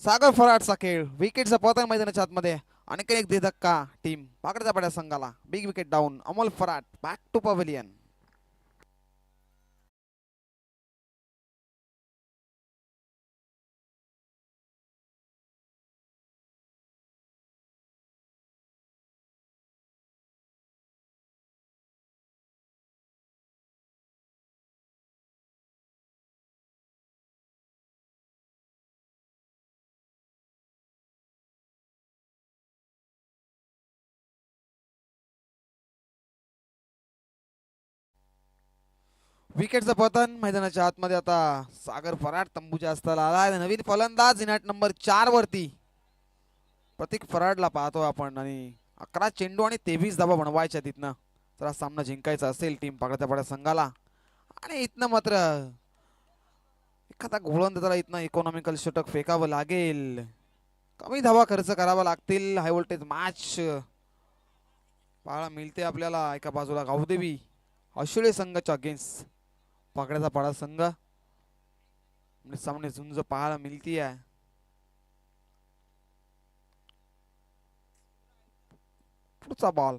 सागर फराटचा खेळ. विकेटचा पतन मैदानाच्या आतमध्ये. आणखी एक धक्का टीम पाकडचा पाड्या संघाला. Big wicket down. Amol Farat back to pavilion. विकेटचं पतन मैदानाच्या आतमध्ये. आता सागर फराट तंबूच्या अस्ताला आला. नवीन फलंदाज इनाट नंबर 4 वरती प्रतीक फराडला पाहतोय आपण. आणि 11 चेंडू आणि 23 धावा बनवायच्या तिथनं तर हा सामना जिंकायचा असेल टीम पाकडच्या पाड्या संघाला. आणि इथनं मात्र एखादा गोलंदाजाला इथनं इकॉनॉमिकल षटक फेकावं लागेल. कमी धावा खर्च करावा लागतील. हाय व्होल्टेज मॅच पाहायला मिळते आपल्याला. एका बाजूला गावदेवी आशिळे संघाच्या अगेन्स्ट पाकड्याचा पाडा संघ सामने झुंज पाहायला मिळती आहे. पुढचा बॉल,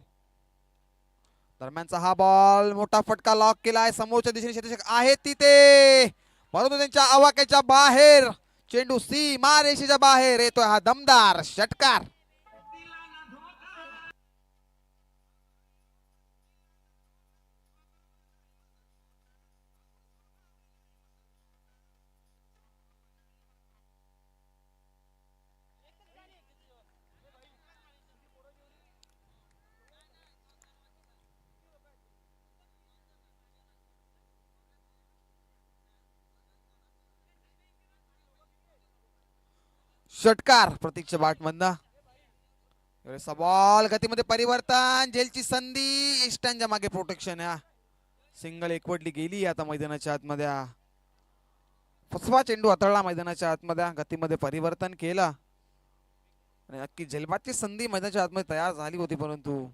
दरम्यानचा हा बॉल, मोठा फटका लॉक केलाय. समोरच्या दिशेने क्षेत्ररक्षक आहेत तिथे, परंतु त्यांच्या आवाक्याच्या बाहेर चेंडू सीमा रेषेच्या बाहेर येतोय. हा दमदार षटकार. षटकार प्रतीकच्या बॅटमधनं. बॉल गतीमध्ये परिवर्तन, जेलची संधी, स्टँडच्या मागे प्रोटेक्शन या सिंगल एकवटली गेली आता मैदानाच्या आतमध्ये. फसवा चेंडू हाताळला मैदानाच्या आतमध्ये, गतीमध्ये परिवर्तन केलं आणि नक्की झेलबादची संधी मैदानाच्या आतमध्ये तयार झाली होती, परंतु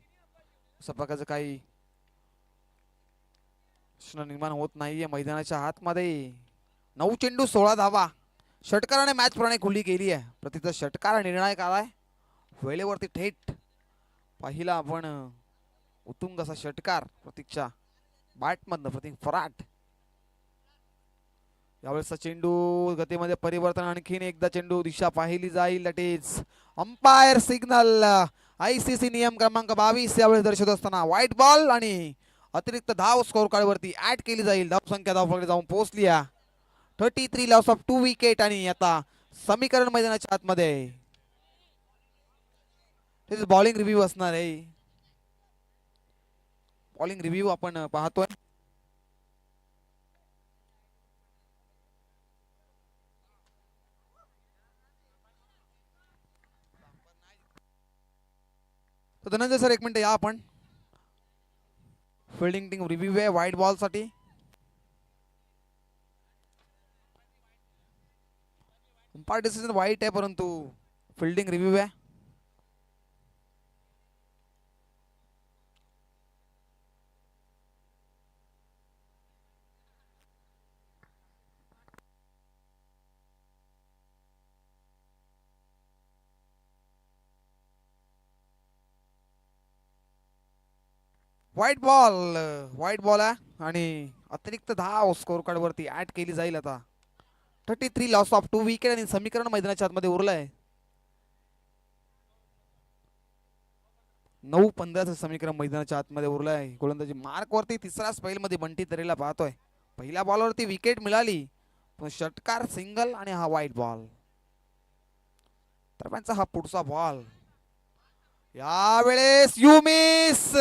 अशा प्रकारचं काही प्रश्न निर्माण होत नाहीये मैदानाच्या आतमध्ये. 9 चेंडू 16 धावा. षटकाराने मॅच प्रमाणे खुली केली आहे. प्रतीचा षटकार निर्णायक आलाय वेळेवरती थेट. पहिला आपण उत्तुंग असा षटकार प्रतीकच्या बॅटमधनं, प्रतीक फराट. यावेळेसचा चेंडू गतीमध्ये परिवर्तन, आणखीन एकदा चेंडू दिशा पाहिली जाईल. That is umpire signal. ICC नियम क्रमांक 22 यावेळेस दर्शवत असताना व्हाईट बॉल आणि अतिरिक्त धाव स्कोर कार्ड वरती ऍड केली जाईल. धाव संख्या धावफलकाकडे जाऊन पोहोचली आहे. 33 लॉस ऑफ 2 विकेट. आणि आता समीकरण मैदानाच्या आतमध्ये बॉलिंग रिव्ह्यू असणार आहे. बॉलिंग रिव्ह्यू आपण पाहतोय. तर धनंजय सर एक मिनिट या, आपण फिल्डिंग टीम रिव्ह्यू आहे व्हाईट बॉल साठी. अंपायर डिसिजन वाईट आहे, परंतु फिल्डिंग रिव्ह्यू आहे. व्हाईट बॉल आहे आणि अतिरिक्त धाव स्कोर कार्ड वरती ऍड केली जाईल. आता 33 लॉस ऑफ 2 विकेट आणि समीकरण मैदानाच्या आतमध्ये उरलंय. 9-15 समीकरण मैदानाच्या आतमध्ये उरलंय. गोलंदाजी मार्क वरती तिसरा स्पेल मध्ये बंटी तरेला पाहतोय. पहिल्या बॉलवरती विकेट मिळाली, पण षटकार सिंगल आणि हा व्हाईट बॉल. दरम्यानचा हा पुढचा बॉल. यावेळेस you miss.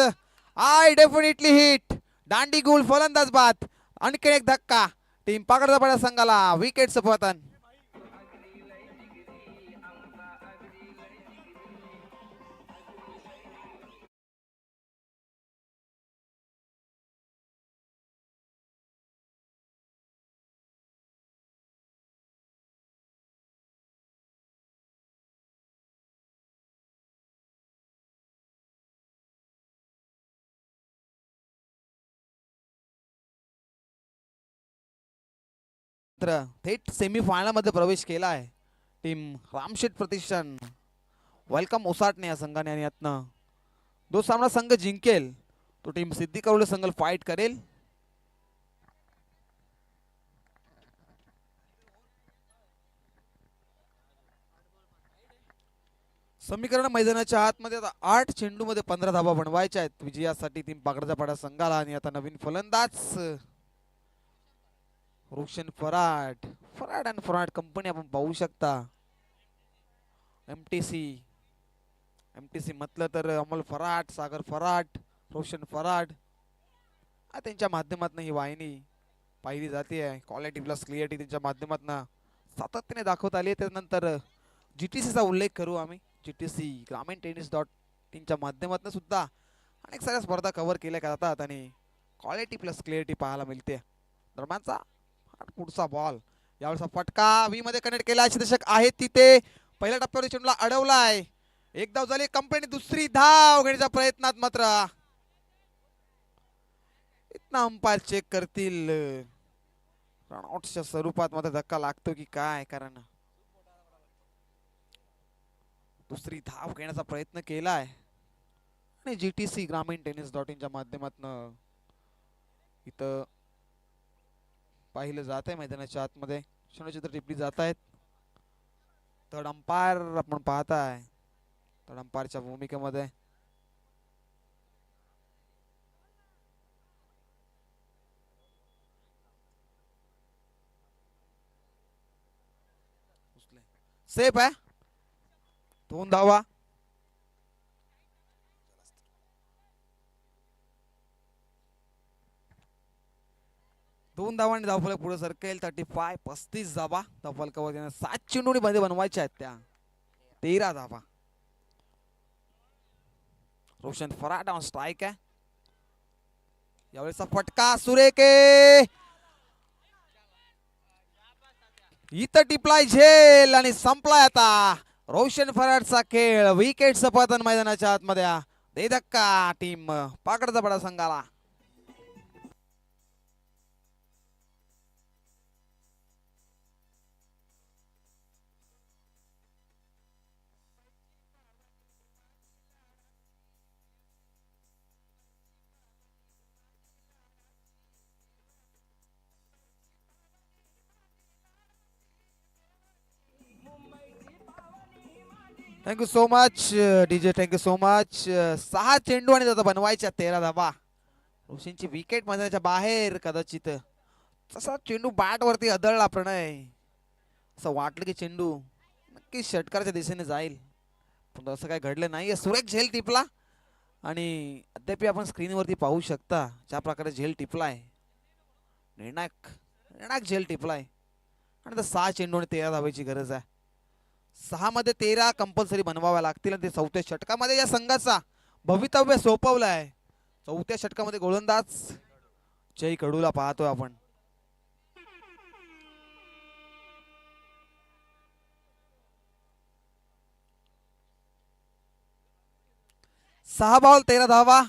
I definitely hit. दांडी गुल फलंदाज बाद. आणखी एक धक्का. टीम पाकडचा पडा संघाला विकेटचं पतन. थेट सेमीफायनल मध्ये प्रवेश केला आहे टीम रामशेठ प्रतिष्ठान. वेलकम ओसाटणे या संघाने, आणि यातनं जो सामना संघ जिंकेल तो टीम सिद्धी कवळे संघ फाईट करेल. समीकरण मैदानाच्या आतमध्ये आता 8 चेंडू मध्ये 15 धावा बनवायच्या आहेत विजयासाठी टीम पाकडचा पाडा संघाला. आणि आता नवीन फलंदाज रोशन फराट. फराट अँड फराट कंपनी आपण पाहू शकता. MTC म्हटलं तर अमोल फराट, सागर फराट, रोशन फराट त्यांच्या माध्यमातून ही वाहिनी पाहिली जाते आहे. क्वालिटी प्लस क्लिअरिटी त्यांच्या माध्यमातून सातत्याने दाखवत आली. त्यानंतर GTCचा उल्लेख करू आम्ही. GTC ग्रामीण टेनिस .च्या माध्यमातून सुद्धा अनेक साऱ्या स्पर्धा कव्हर केल्या जातात आणि क्वालिटी प्लस क्लिअरिटी पाहायला मिळते. दरम्यानचा पुढचा बॉल. यावेळेस फटका वी मध्ये कनेक्ट केला. दशक आहेत तिथे. पहिल्या टप्प्यावर चेंडूला अडवलाय. एक धाव झाली कंपनी. दुसरी धाव घेण्याच्या प्रयत्नात मात्र इतना अंपायर चेक करतील. रनआउटच्या स्वरूपात मात्र धक्का लागतो की काय, कारण दुसरी धाव घेण्याचा प्रयत्न केलाय आणि GTC ग्रामीण टेनिस .च्या माध्यमातून इथं पाहिलं जात आहे. मैदानाच्या आतमध्ये क्षणचित्र टिपली जात आहेत. थर्ड अंपायर आपण पाहताय. थर्ड अंपायरच्या भूमिकेमध्ये सेफ आहे. 2 धावा. दोन धावांनी धावफलक पुढे सरकेल. 35 धावा धावफलकावर 7 चेंडू मध्ये बनवायच्या आहेत त्या. 13 धावा. रोशन फराट ऑन स्ट्राइक आहे. यावेळेचा फटका सुरेख आहे. इथं टिपलाय झेल आणि संपलाय आता रोशन फराडचा खेळ. विकेटचं पतन मैदानाच्या आतमध्ये. दे धक्का टीम पाकडचा बडा संघाला. Thank you so much DJ. Thank you so much. 6 चेंडू आणि आता बनवायच्या 13 धावा. रोशनची विकेट मैदानाच्या बाहेर. कदाचित तसा चेंडू बॅट वरती आदळला प्रणय. असं वाटलं की चेंडू नक्की षटकाराच्या दिशेने जाईल, पण असं काही घडलं नाहीये. सुरेख झेल टिपला आणि अद्याप आपण स्क्रीनवरती पाहू शकता ज्या प्रकारे झेल टिपलाय. निर्णायक निर्णायक झेल टिपलाय. आणि आता 6 चेंडू आणि 13 धावेची गरज आहे. 6 मध्ये 13 कंपल्सरी बनवाव्या लागतील. आणि ते 4थ्या षटकामध्ये या संघाचा भवितव्य सोपवलं आहे. 4थ्या षटकामध्ये गोलंदाज जय कडूला पाहतोय आपण. सहा बॉल 13 धावा.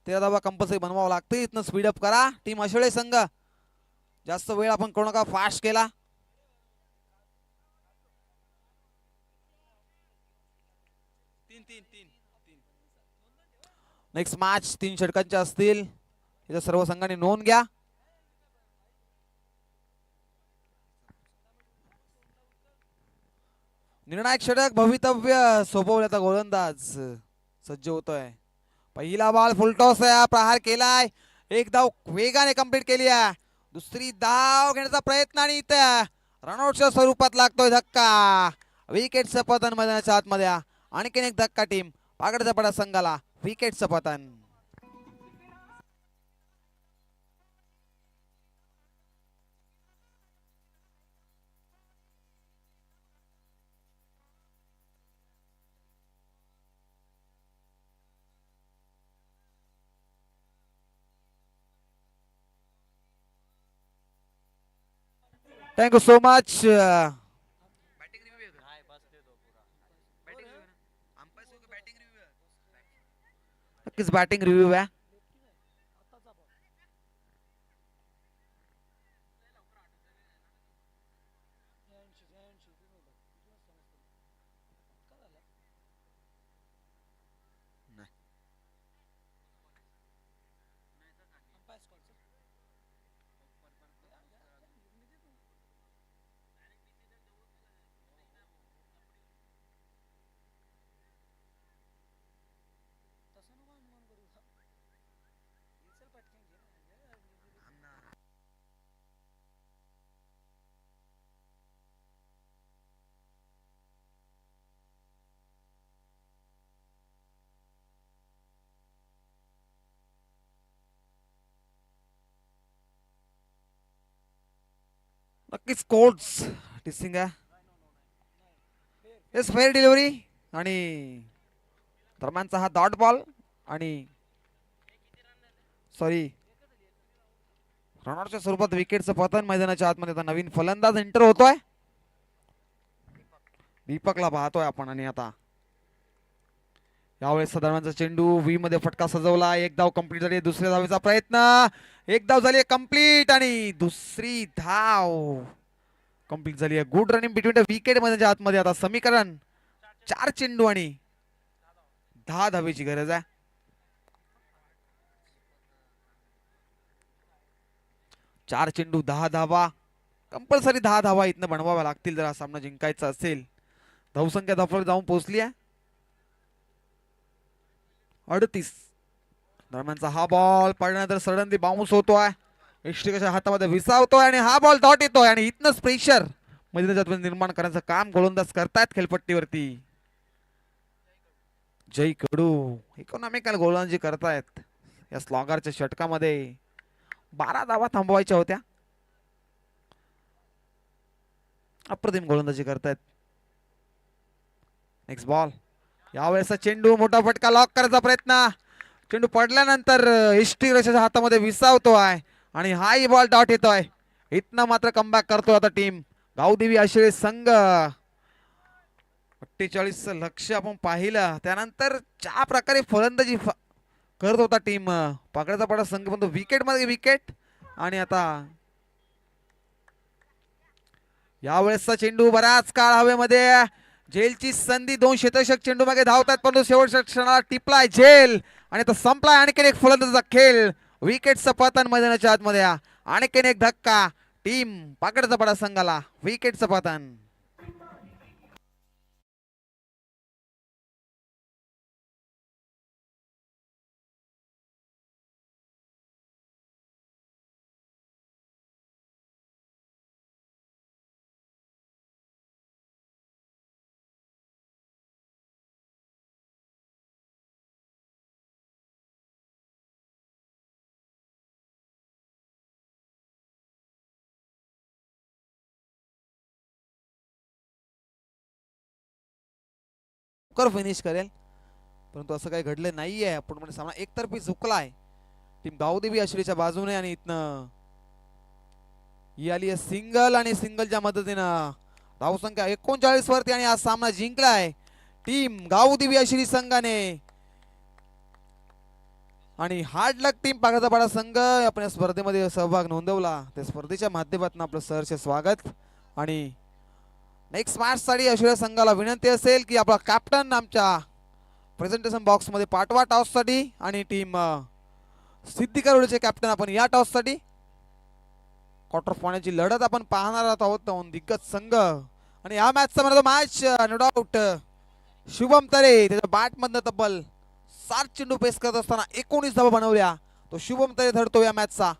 13 धावा कंपल्सरी बनवावं लागते. इथनं स्पीडअप करा टीम अशळे संघ. जास्त वेळ आपण करू नका. फास्ट केला. नेक्स्ट मॅच 3 षटकांच्या असतील. इथं सर्व संघांनी नोंद घ्या. निर्णायक षटक भवितव्य सोपवल्याचा गोलंदाज सज्ज होतोय. पहिला बॉल फुलटॉस आहे. प्रहार केलाय. एक धाव वेगाने कंप्लीट केली आहे. दुसरी धाव घेण्याचा प्रयत्न आणि इथं रनआउटच्या स्वरूपात लागतोय धक्का. विकेटचं पतन मैदानाच्या आतमध्ये. आणखीन एक धक्का टीम पाकडचा पडा संघाला. विकेटचं पतन. Thank you so much. नक्कीच बॅटिंग रिव्ह्यू आहे. नक्कीच कोर्ट्स टिसिंग आहे. येस फेअर डिलिव्हरी आणि दरम्यानचा हा डॉट बॉल आणि सॉरी रनआउटच्या स्वरूपात विकेटचं पतन मैदानाच्या आतमध्ये. आता नवीन फलंदाज एंटर होतोय. दीपकला पाहतोय आपण. आणि आता यावेळेस दरम्यानचा चेंडू व्ही मध्ये फटका सजवला. एक धाव कंप्लीट झाली. दुसऱ्या धावेचा प्रयत्न. एक धाव झाली कंप्लीट आणि दुसरी धाव कंप्लीट झाली आहे. Good running between the wicket मैदानाच्या आतमध्ये. आता समीकरण 4 चेंडू आणि 10 धावेची गरज आहे. 4 चेंडू 10 धावा. कंपल्सरी 10 धावा इथनं बनवाव्या लागतील जर हा सामना जिंकायचा असेल. धावसंख्या धावफलक जाऊन पोहोचली आहे 38. दरम्यानचा हा बॉल पडल्यानंतर सडनली बाउन्स होतोय. इष्टिकाच्या हातामध्ये विसावतोय आणि हा बॉल डॉट येतोय. आणि इथनच प्रेशर मैदानात निर्माण करण्याचं काम गोलंदाज करतायत खेळपट्टीवरती. जय कडू इकॉनॉमिकल गोलंदाजी करतायत. या स्लॉगरच्या षटकामध्ये 12 धावा थांबवायच्या होत्या. अप्रतिम गोलंदाजी करतायत. Next ball. यावेळेस चेंडू मोठा फटका लॉक करायचा प्रयत्न. चेंडू पडल्यानंतर हिस्ट्री रशाच्या हातामध्ये विसावतो आहे आणि हाही बॉल डॉट येतोय. इथनं मात्र कमबॅक करतो आता टीम गावदेवी आशिळे संघ. 48 लक्ष आपण पाहिलं त्यानंतर ज्या प्रकारे फलंदाजी करत होता टीम पकडाचा पडा संघ पण विकेट मध्ये विकेट. आणि आता यावेळेसचा चेंडू बराच काळ हवेमध्ये. झेलची संधी 2 क्षेत्ररक्षक चेंडू मागे धावतात परंतु शेवटच्या क्षणाला टिपलाय झेल आणि आता संपलाय. आणखीन एक फलंदाजाचा खेळ विकेटचं पतन मैदानाच्या आतमध्ये. आणखीन एक धक्का टीम पाकड्याचा पडा संघाला विकेटचं पतन. फिनिश करेल परंतु असं काही घडलं नाहीये. पूर्णपणे सामना एकतर्फी झुकलाय टीम गावदेवी आशिरेच्या बाजूने. आणि इथनं ही आली आहे सिंगल आणि सिंगलच्या मदतीनं धावसंख्या 39 वरती आणि हा सामना जिंकलाय टीम गावदेवी आशिरी संघाने. आणि हार्ड लक टीम पाकळचा पाडा संघ आपण या स्पर्धेमध्ये सहभाग नोंदवला त्या स्पर्धेच्या माध्यमातून आपलं सहर्ष स्वागत. आणि नेक्स्ट मॅच साठी आशिरा संघाला विनंती असेल की आपला कॅप्टन आमच्या प्रेझेंटेशन बॉक्स मध्ये पाठवा टॉस साठी. आणि टीम सिद्धिकरोडचे कॅप्टन आपण या टॉस साठी. क्वार्टर फायनलची लढत आपण पाहणार आहोत दिग्गज संघ. आणि या मॅचचा म्हणतो मॅच नो डाऊट शुभम तरे त्याच्या बॅट मधनं तब्बल 7 चेंडू पेस करत असताना 19 धावा बनवल्या. तो शुभम तरे ठरतो या मॅचचा